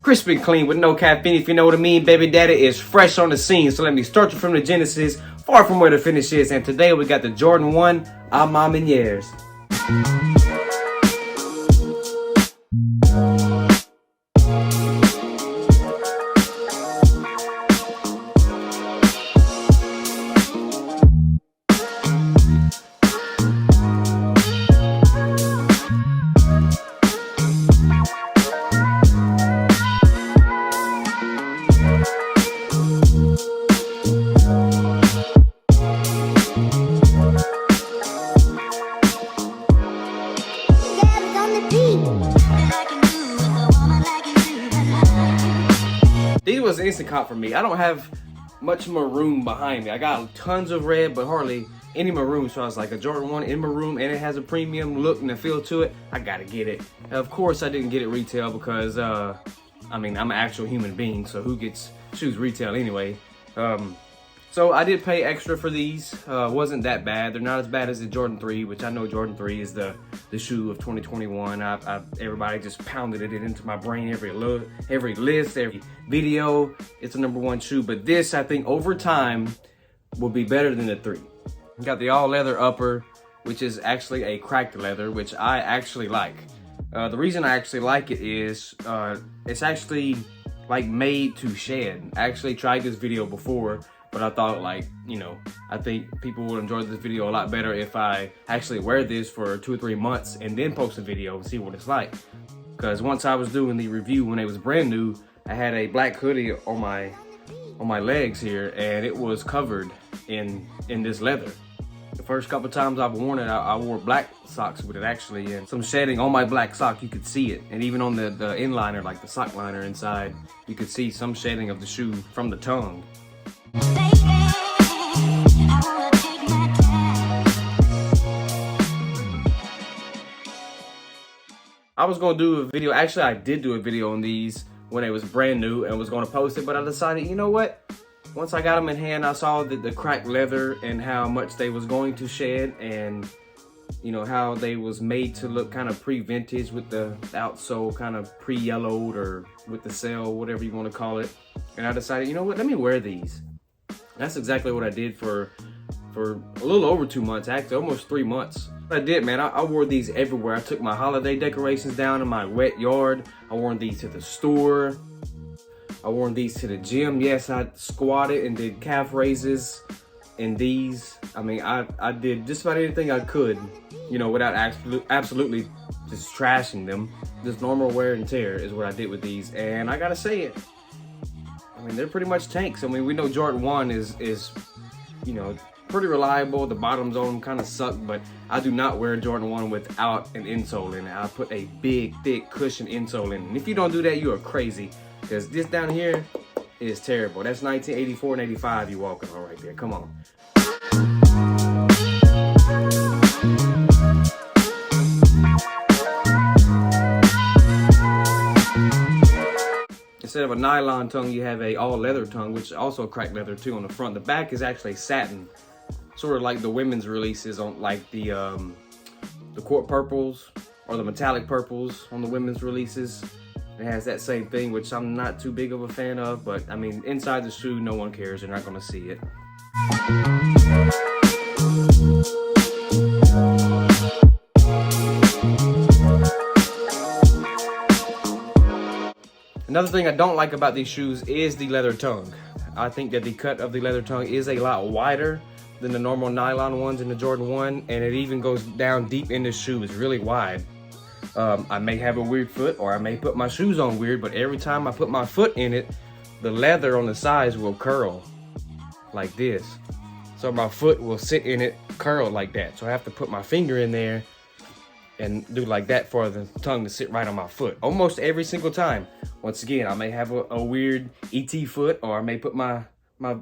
Crispy clean with no caffeine, if you know what I mean. Baby daddy is fresh on the scene. So let me start you from the genesis, far from where the finish is. And today we got the Jordan 1 A Ma Maniére. These was an instant cop for me. I don't have much maroon behind me. I got tons of red, but hardly any maroon. So I was like, a Jordan 1 in maroon, and it has a premium look and a feel to it. I gotta get it. Of course, I didn't get it retail because, I mean, I'm an actual human being, so who gets shoes retail anyway? So I did pay extra for these. Wasn't that bad. They're not as bad as the Jordan 3, which I know Jordan 3 is the shoe of 2021. Everybody just pounded it into my brain, every list, every video. It's the #1 shoe, but this, I think, over time, will be better than the 3. Got the all leather upper, which is actually a cracked leather, which I actually like. The reason I actually like it is it's actually like made to shed. I actually tried this video before, but I thought, like, you know, I think people will enjoy this video a lot better if I actually wear this for 2 or 3 months and then post a video and see what it's like. Because once I was doing the review when it was brand new, I had a black hoodie on my legs here, and it was covered in this leather. The first couple times I've worn it, I wore black socks with it actually, and some shedding on my black sock, you could see it. And even on the inliner, like the sock liner inside, you could see some shedding of the shoe from the tongue. I was gonna do a video, actually I did do a video on these when it was brand new and was gonna post it, but I decided, you know what? Once I got them in hand, I saw the cracked leather and how much they was going to shed, and you know, how they was made to look kind of pre-vintage with the outsole kind of pre-yellowed, or with the cell, whatever you want to call it. And I decided, you know what, let me wear these. That's exactly what I did for a little over 2 months, actually almost 3 months. I did, man. I wore these everywhere. I took my holiday decorations down in my wet yard. I wore these to the store. I wore these to the gym. Yes, I squatted and did calf raises in these. I mean, I did just about anything I could, you know, without absolutely just trashing them. Just normal wear and tear is what I did with these. And I gotta say it, I mean, they're pretty much tanks. I mean, we know Jordan 1 is you know, pretty reliable. The bottoms on them kind of suck, but I do not wear Jordan 1 without an insole in it. I put a big, thick cushion insole in it. And if you don't do that, you are crazy, because this down here is terrible. That's 1984 and 85 you walking on right there. Come on. Instead of a nylon tongue, you have a all leather tongue, which is also cracked leather too on the front. The back is actually satin, sort of like the women's releases on, like the court purples or the metallic purples on the women's releases. It has that same thing, which I'm not too big of a fan of, but I mean, inside the shoe, no one cares. They're not gonna see it. Another thing I don't like about these shoes is the leather tongue. I think that the cut of the leather tongue is a lot wider than the normal nylon ones in the Jordan 1, and it even goes down deep in the shoe. It's really wide. I may have a weird foot, or I may put my shoes on weird, but every time I put my foot in it, the leather on the sides will curl like this. So my foot will sit in it, curl like that. So I have to put my finger in there and do like that for the tongue to sit right on my foot. Almost every single time. Once again, I may have a weird ET foot, or I may put my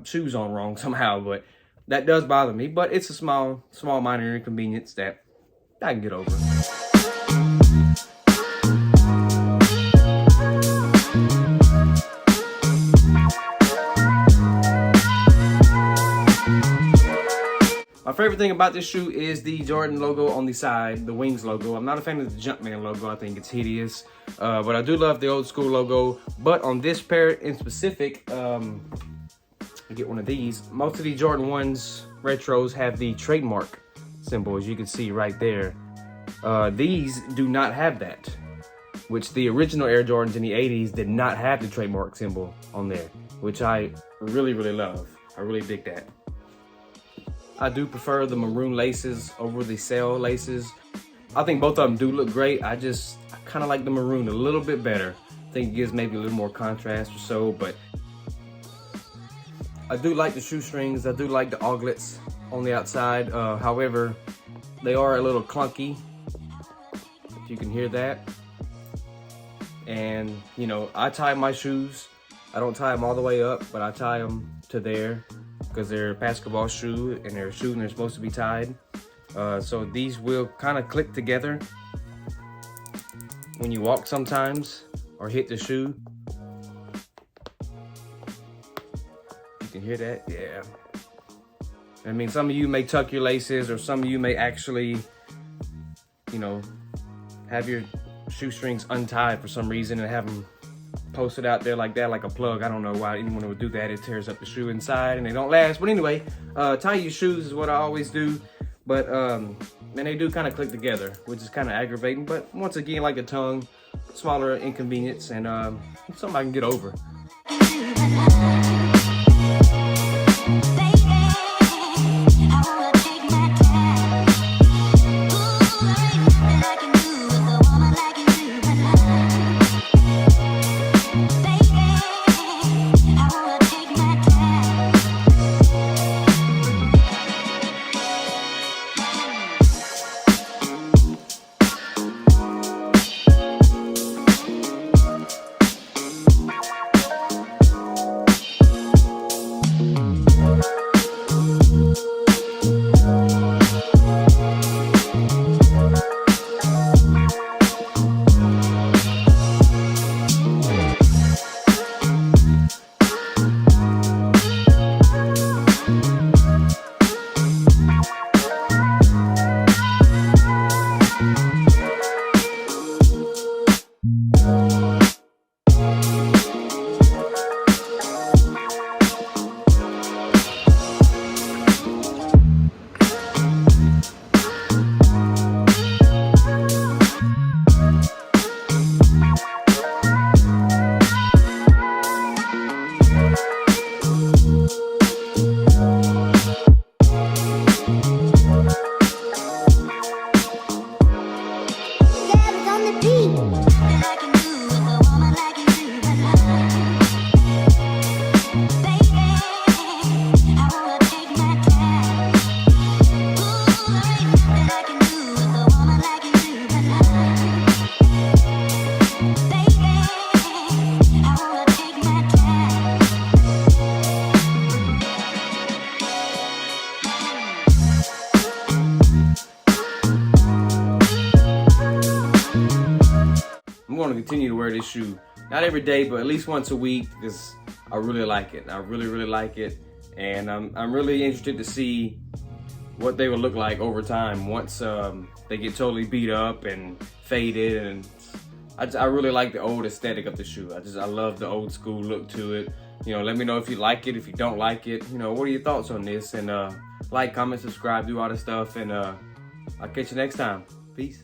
shoes on wrong somehow, but that does bother me. But it's a small minor inconvenience that I can get over. My favorite thing about this shoe is the Jordan logo on the side, the Wings logo. I'm not a fan of the Jumpman logo. I think it's hideous. But I do love the old school logo. But on this pair in specific, get one of these. Most of the Jordan 1s retros have the trademark symbol, as you can see right there. These do not have that, which the original Air Jordans in the 80s did not have the trademark symbol on there, which I really, really love. I really dig that. I do prefer the maroon laces over the sail laces. I think both of them do look great. I kind of like the maroon a little bit better. I think it gives maybe a little more contrast or so, but I do like the shoestrings. I do like the auglets on the outside. However, they are a little clunky, if you can hear that. And, you know, I tie my shoes. I don't tie them all the way up, but I tie them to there because they're a basketball shoe and they're a shoe and they're supposed to be tied. So these will kind of click together when you walk sometimes or hit the shoe. You can hear that? Yeah. I mean, some of you may tuck your laces, or some of you may actually, you know, have your shoestrings untied for some reason and have them posted out there like that, like a plug. I don't know why anyone would do that. It tears up the shoe inside and they don't last. But anyway, tie your shoes is what I always do. But then they do kind of click together, which is kind of aggravating. But once again, like a tongue, smaller inconvenience, and something I can get over. going to continue to wear this shoe. Not every day, but at least once a week, because I really like it. I really, really like it. And I'm really interested to see what they will look like over time once they get totally beat up and faded. And I really like the old aesthetic of the shoe. I love the old school look to it. You know, let me know if you like it, if you don't like it. You know, what are your thoughts on this? And like, comment, subscribe, do all this stuff. And I'll catch you next time. Peace.